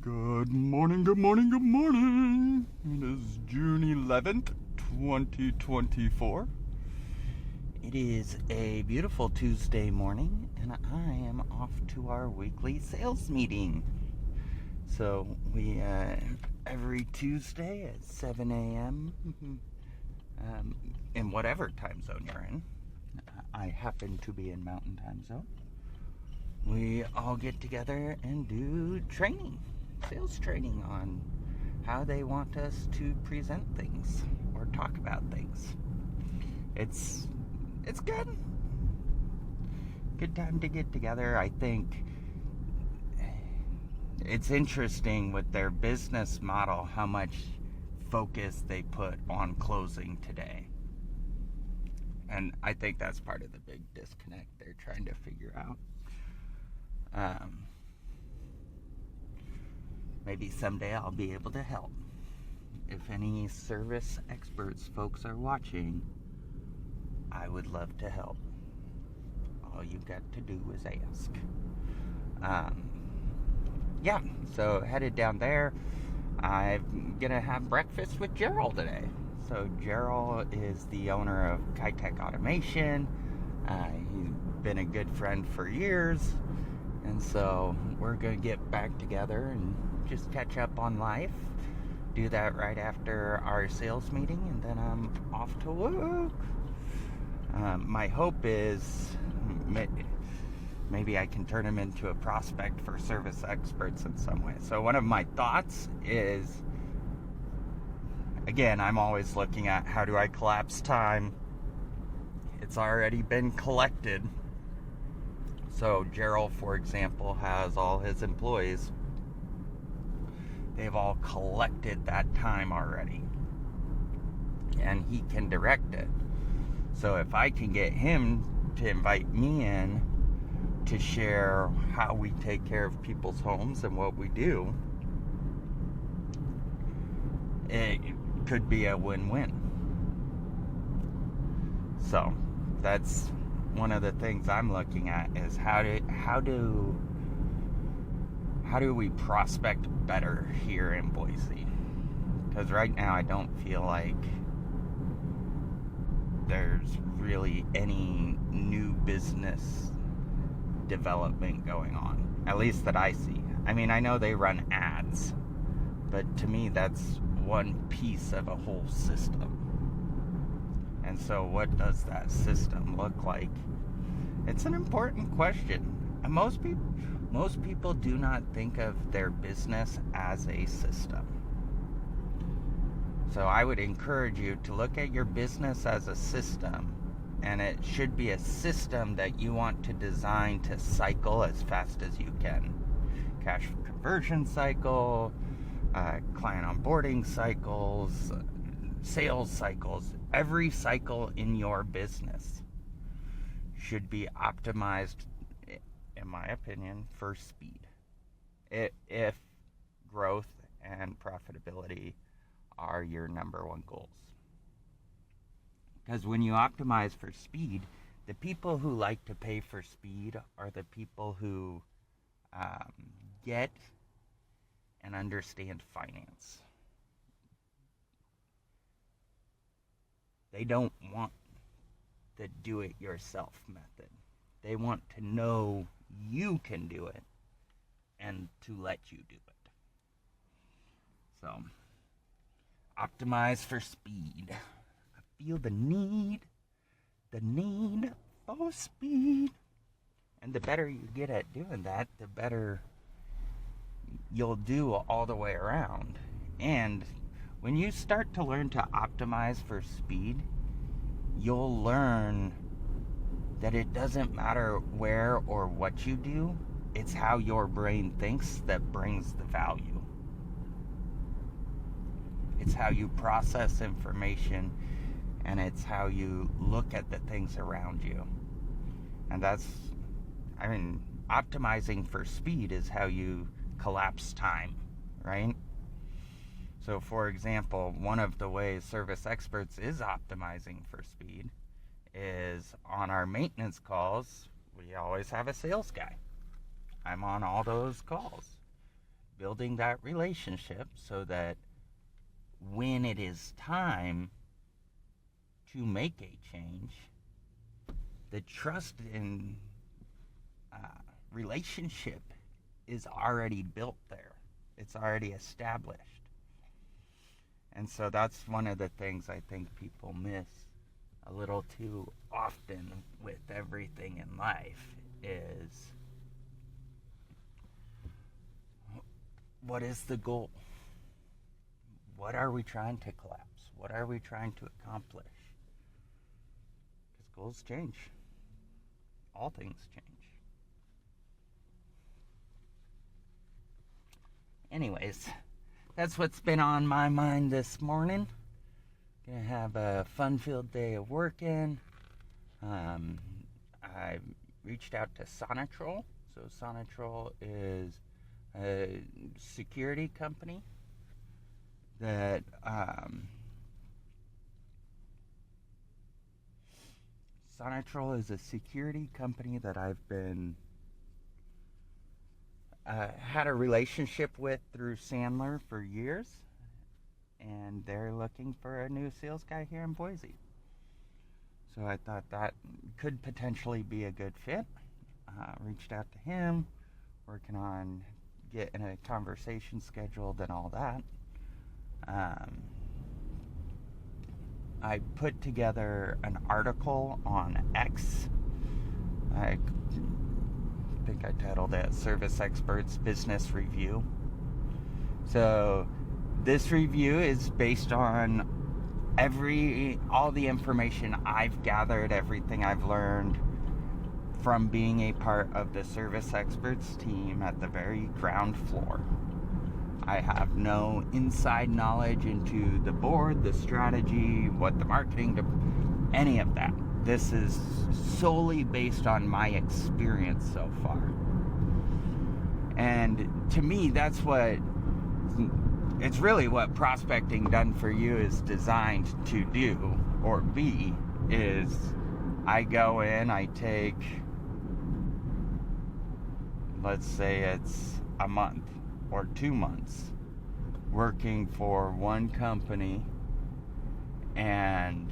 Good morning, good morning, good morning. It is June 11th, 2024. It is a beautiful Tuesday morning, and I am off to our weekly sales meeting. So we, every Tuesday at 7 a.m., in whatever time zone you're in, I happen to be in Mountain Time Zone, we all get together and do training. Sales training on how they want us to present things or talk about things. It's good. Good time to get together. I think it's interesting with their business model how much focus they put on closing today. And I think that's part of the big disconnect they're trying to figure out. Maybe someday I'll be able to help. If any service experts folks are watching, I would love to help. All you got to do is ask. So headed down there. I'm gonna have breakfast with Gerald today. So Gerald is the owner of Kitech Automation. He's been a good friend for years. And so we're going to get back together and just catch up on life. Do that right after our sales meeting, and then I'm off to work. My hope is maybe I can turn him into a prospect for service experts in some way. So one of my thoughts is, again, I'm always looking at how do I collapse time. It's already been collected. So Gerald, for example, has all his employees. They've all collected that time already. And he can direct it. So if I can get him to invite me in to share how we take care of people's homes and what we do, it could be a win-win. So that's one of the things I'm looking at is how do we prospect better here in Boise? Because right now I don't feel like there's really any new business development going on, at least that I see. I mean, I know they run ads, but to me that's one piece of a whole system. And so what does that system look like? It's an important question. And most people do not think of their business as a system. So I would encourage you to look at your business as a system, and it should be a system that you want to design to cycle as fast as you can. Cash conversion cycle, client onboarding cycles, sales cycles. Every cycle in your business should be optimized, in my opinion, for speed. If growth and profitability are your number one goals. Because when you optimize for speed, the people who like to pay for speed are the people who get and understand finance. They don't want the do-it-yourself method. They want to know you can do it and to let you do it. So, optimize for speed. I feel the need for speed. And the better you get at doing that, the better you'll do all the way around. And when you start to learn to optimize for speed, you'll learn that it doesn't matter where or what you do, it's how your brain thinks that brings the value. It's how you process information, and it's how you look at the things around you. And optimizing for speed is how you collapse time, right? So, for example, one of the ways Service Experts is optimizing for speed is on our maintenance calls, we always have a sales guy. I'm on all those calls. building that relationship so that when it is time to make a change, the trust in relationship is already built there. It's already established. And so that's one of the things I think people miss a little too often with everything in life is, what is the goal? What are we trying to collapse? What are we trying to accomplish? Because goals change. All things change. Anyways, that's what's been on my mind this morning. Gonna have a fun-filled day of working. I reached out to Sonatrol. So Sonatrol is a security company that Sonatrol is a security company that I've been had a relationship with through Sandler for years, and they're looking for a new sales guy here in Boise. So I thought that could potentially be a good fit. Reached out to him, working on getting a conversation scheduled and all that. I put together an article on X. I think I titled it Service Experts Business Review. So this review is based on all the information I've gathered, everything I've learned from being a part of the Service Experts team at the very ground floor. I have no inside knowledge into the board, the strategy, what the marketing, any of that. This is solely based on my experience so far. And to me, it's really what Prospecting Done For You is designed to do, or be, is I go in, I take, let's say it's a month or 2 months working for one company and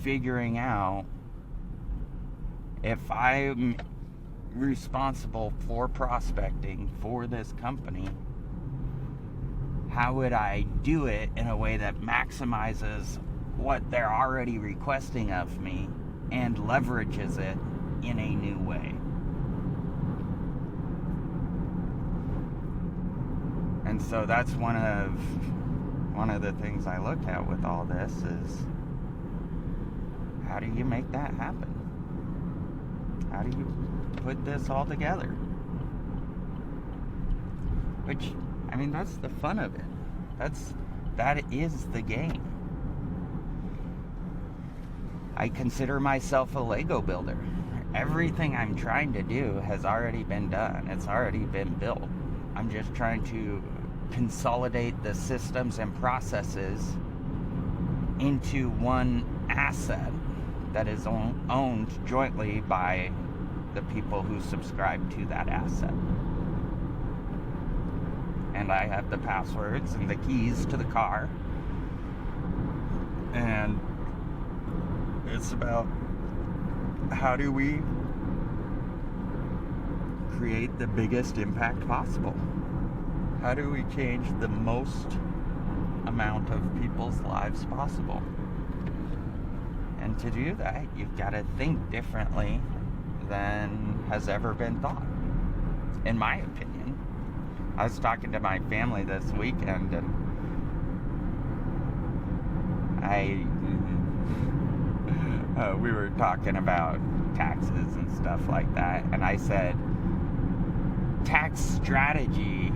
figuring out if I'm responsible for prospecting for this company, how would I do it in a way that maximizes what they're already requesting of me and leverages it in a new way. And so that's one of the things I look at with all this is, how do you make that happen? How do you put this all together? Which, I mean, that's the fun of it. That is the game. I consider myself a Lego builder. Everything I'm trying to do has already been done. It's already been built. I'm just trying to consolidate the systems and processes into one asset that is owned jointly by the people who subscribe to that asset. And I have the passwords and the keys to the car. And it's about, how do we create the biggest impact possible? How do we change the most amount of people's lives possible? And to do that, you've got to think differently than has ever been thought, in my opinion. I was talking to my family this weekend, and we were talking about taxes and stuff like that, and I said, tax strategy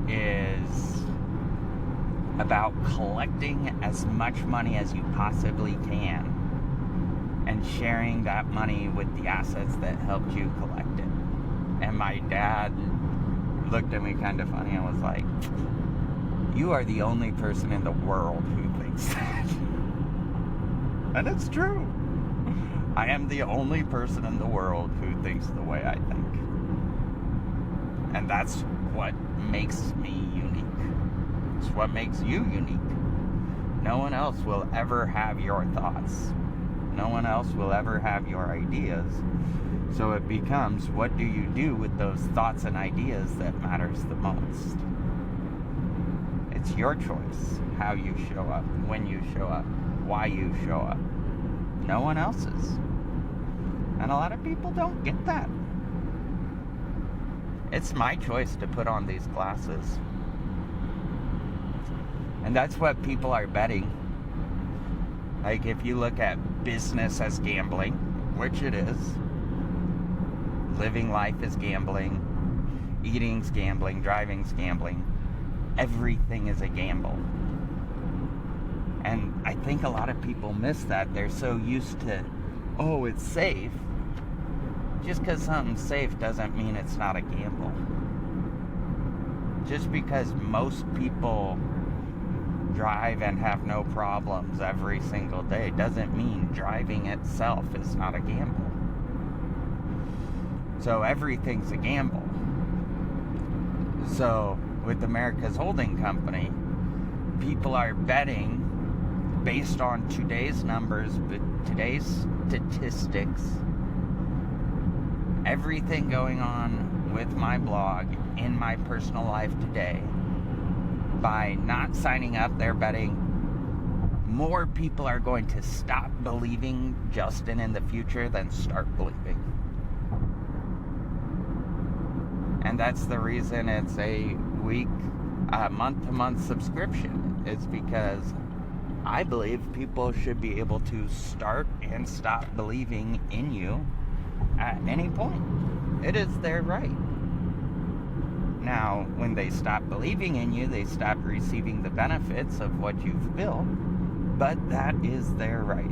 is about collecting as much money as you possibly can and sharing that money with the assets that helped you collect it. And my dad looked at me kind of funny and was like, you are the only person in the world who thinks that. And it's true. I am the only person in the world who thinks the way I think. And that's what makes me unique. It's what makes you unique. No one else will ever have your thoughts. No one else will ever have your ideas. So it becomes, what do you do with those thoughts and ideas that matters the most? It's your choice how you show up, when you show up, why you show up. No one else's. And a lot of people don't get that. It's my choice to put on these glasses. And that's what people are betting. Like, if you look at business as gambling, which it is, living life is gambling, eating's gambling, driving's gambling, everything is a gamble. And I think a lot of people miss that. They're so used to, oh, it's safe. Just because something's safe doesn't mean it's not a gamble. Just because most people drive and have no problems every single day doesn't mean driving itself is not a gamble. So everything's a gamble. So with America's holding company, people are betting based on today's numbers, but today's statistics, everything going on with my blog, in my personal life today. By not signing up, they're betting more people are going to stop believing Justin in the future than start believing. And that's the reason it's a month-to-month subscription. It's because I believe people should be able to start and stop believing in you at any point. It is their right. Now, when they stop believing in you, they stop receiving the benefits of what you've built, but that is their right.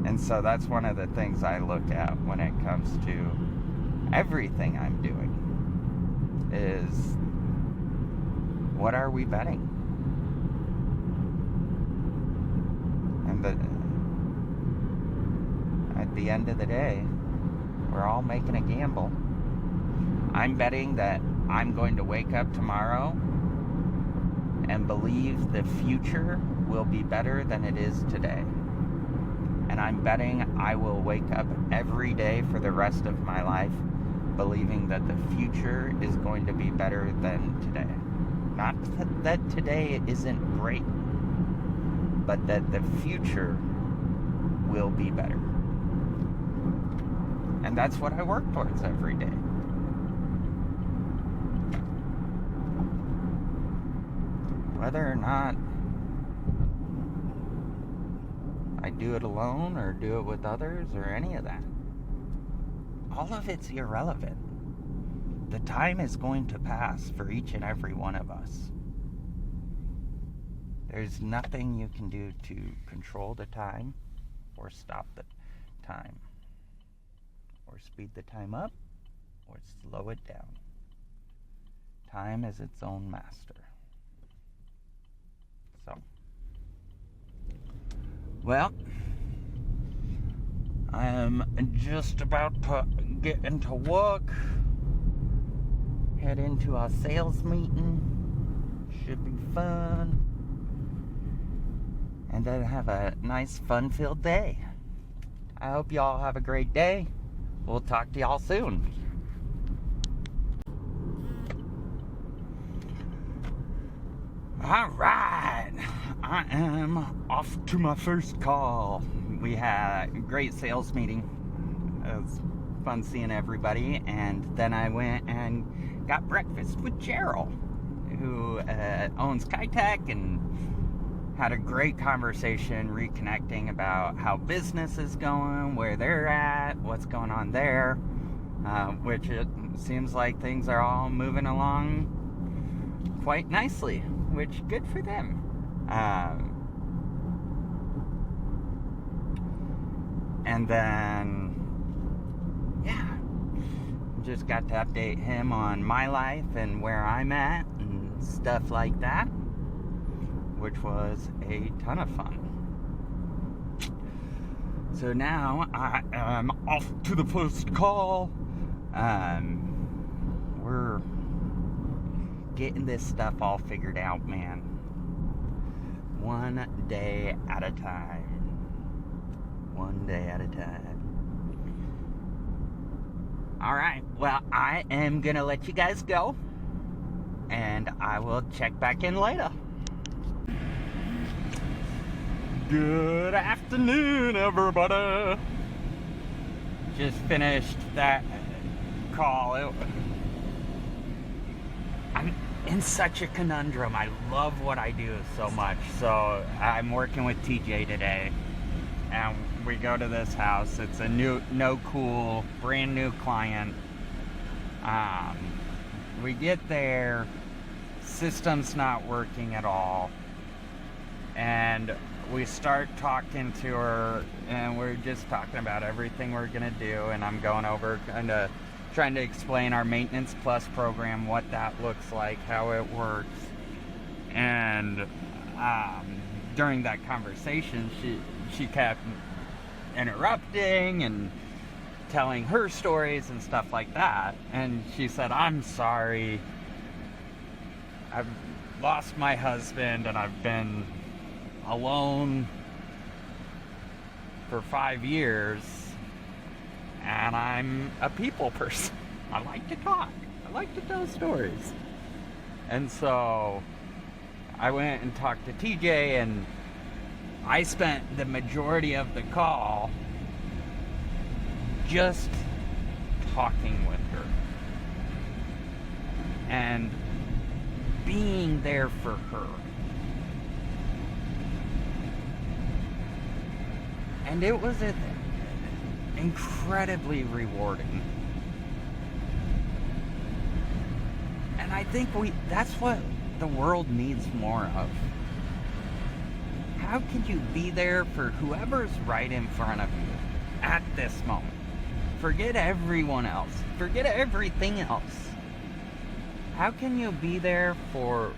And so that's one of the things I look at when it comes to everything I'm doing, is what are we betting? And at the end of the day, we're all making a gamble. I'm betting that I'm going to wake up tomorrow and believe the future will be better than it is today. And I'm betting I will wake up every day for the rest of my life believing that the future is going to be better than today. Not that today isn't great, but that the future will be better. And that's what I work towards every day. Whether or not I do it alone or do it with others or any of that, all of it's irrelevant. The time is going to pass for each and every one of us. There's nothing you can do to control the time or stop the time, or speed the time up, or slow it down. Time is its own master. So, well, I am just about to get into work, head into our sales meeting. Should be fun. And then have a nice, fun-filled day. I hope y'all have a great day. We'll talk to y'all soon. All right. I am off to my first call. We had a great sales meeting. It was fun seeing everybody. And then I went and got breakfast with Gerald, who owns Kitech, and had a great conversation reconnecting about how business is going, where they're at, what's going on there, which it seems like things are all moving along quite nicely, which good for them. And then, yeah, just got to update him on my life and where I'm at and stuff like that, which was a ton of fun. So now I am off to the first call, We're getting this stuff all figured out, man. One day at a time. One day at a time. Alright, well, I am gonna let you guys go. And I will check back in later. Good afternoon, everybody. Just finished that call. I'm in such a conundrum. I love what I do so much. So I'm working with TJ today, and we go to this house. It's a cool, brand new client. We get there, system's not working at all, and we start talking to her, and we're just talking about everything we're gonna do, and I'm going over trying to explain our Maintenance Plus program, what that looks like, how it works. And during that conversation, she kept interrupting and telling her stories and stuff like that. And she said, "I'm sorry, I've lost my husband and I've been alone for 5 years, and I'm a people person. I like to talk. I like to tell stories." And so I went and talked to TJ, and I spent the majority of the call just talking with her and being there for her. And it was incredibly rewarding. And I think that's what the world needs more of. How can you be there for whoever's right in front of you at this moment? Forget everyone else. Forget everything else. How can you be there for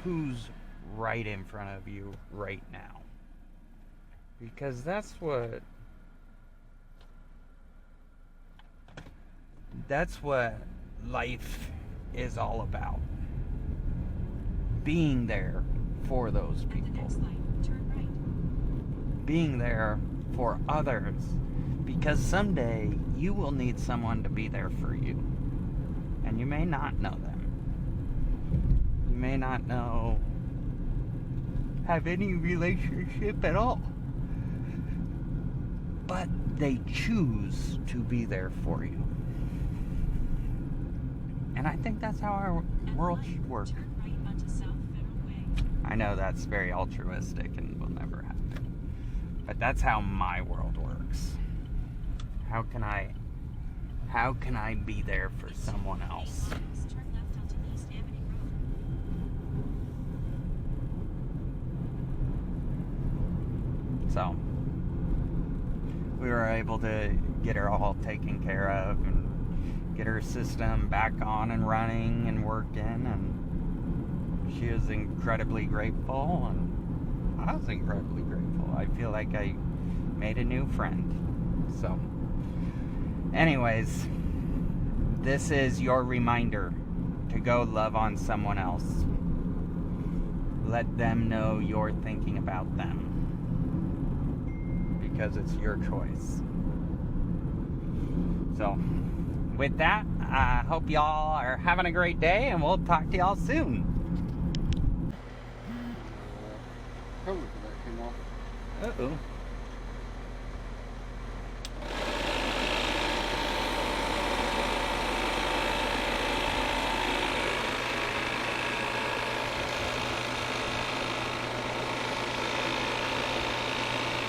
who's right in front of you right now? Because that's what life is all about. Being there for those people. Being there for others. Because someday you will need someone to be there for you. And you may not know them. You may not have any relationship at all. But they choose to be there for you. And I think that's how our world should work. I know that's very altruistic and will never happen. But that's how my world works. How can I be there for someone else? So we were able to get her all taken care of and get her system back on and running and working, and she was incredibly grateful, and I was incredibly grateful. I feel like I made a new friend. So anyways, this is your reminder to go love on someone else. Let them know you're thinking about them, because it's your choice. So with that, I hope y'all are having a great day, and we'll talk to y'all soon. Uh-oh.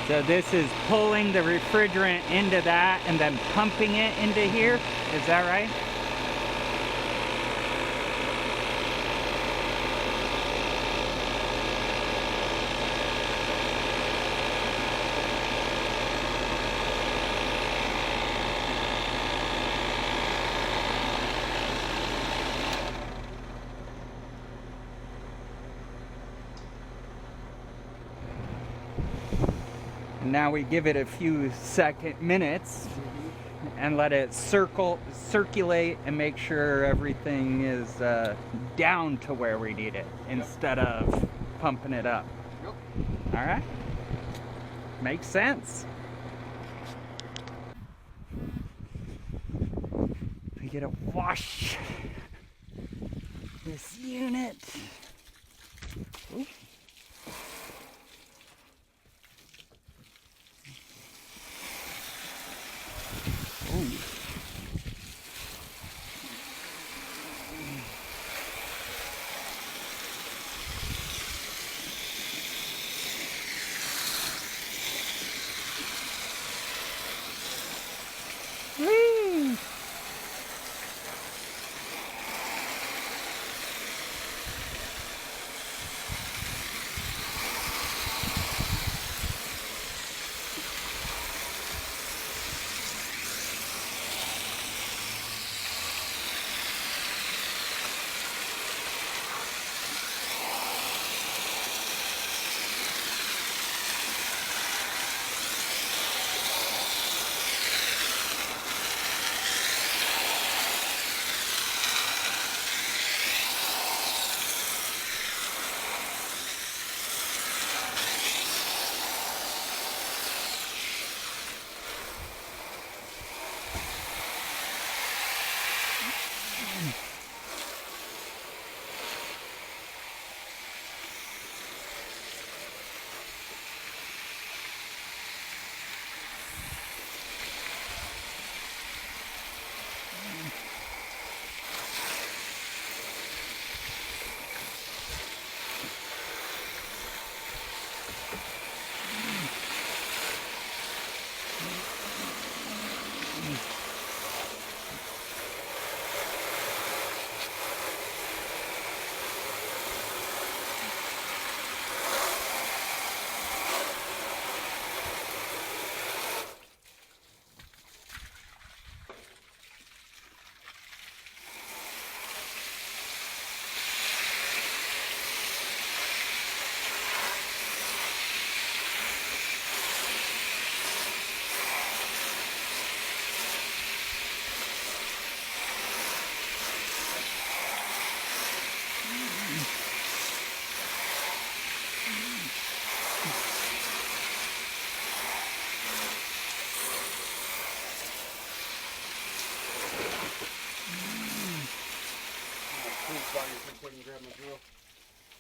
So this is pulling the refrigerant into that and then pumping it into here. Is that right? Now we give it a few minutes and let it circulate and make sure everything is down to where we need it instead of pumping it up. Yep. All right. Makes sense. We gotta wash this unit. Ooh. Ooh. Whee!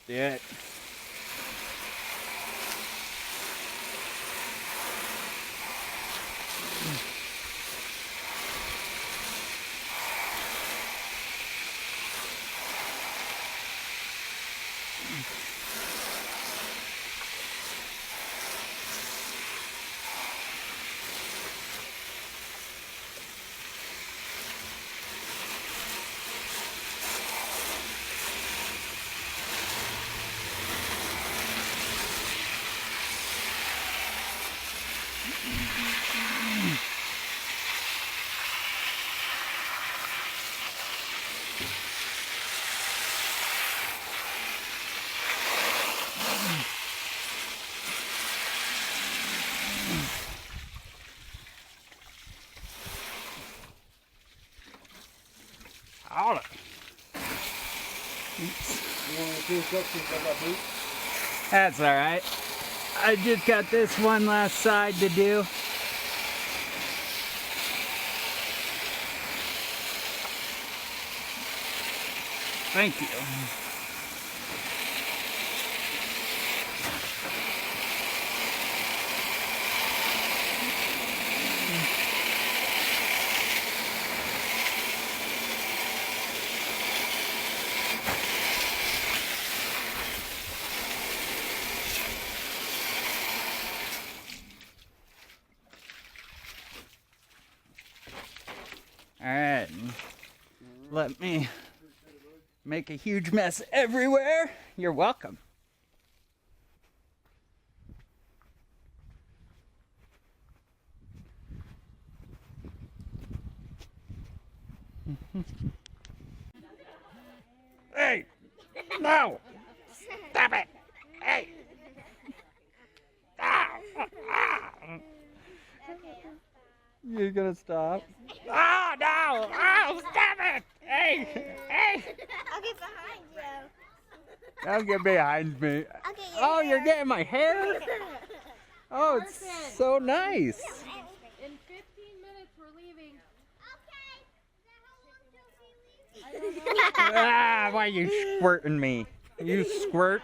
Do it. Hold it. That's all right. I just got this one last side to do. Thank you. All right, let me make a huge mess everywhere. You're welcome. Hey, no, stop it. Hey. You're gonna stop? Oh no! Oh, stop it! Hey! Hey! I'll get behind you. Don't get behind me. I'll get your Oh, hair. you're getting my hair? Oh, it's so nice. In 15 minutes, we're leaving. Okay. Is that how long till she leaves? Ah, why are you squirting me? You squirt.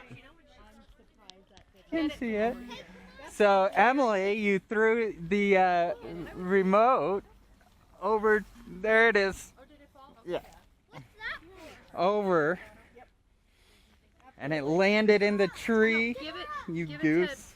Can see it. So, Emily, you threw the remote over. There it is. Oh, did it fall? Yeah. What's that for? Over. And it landed in the tree. Give it. You give it goose.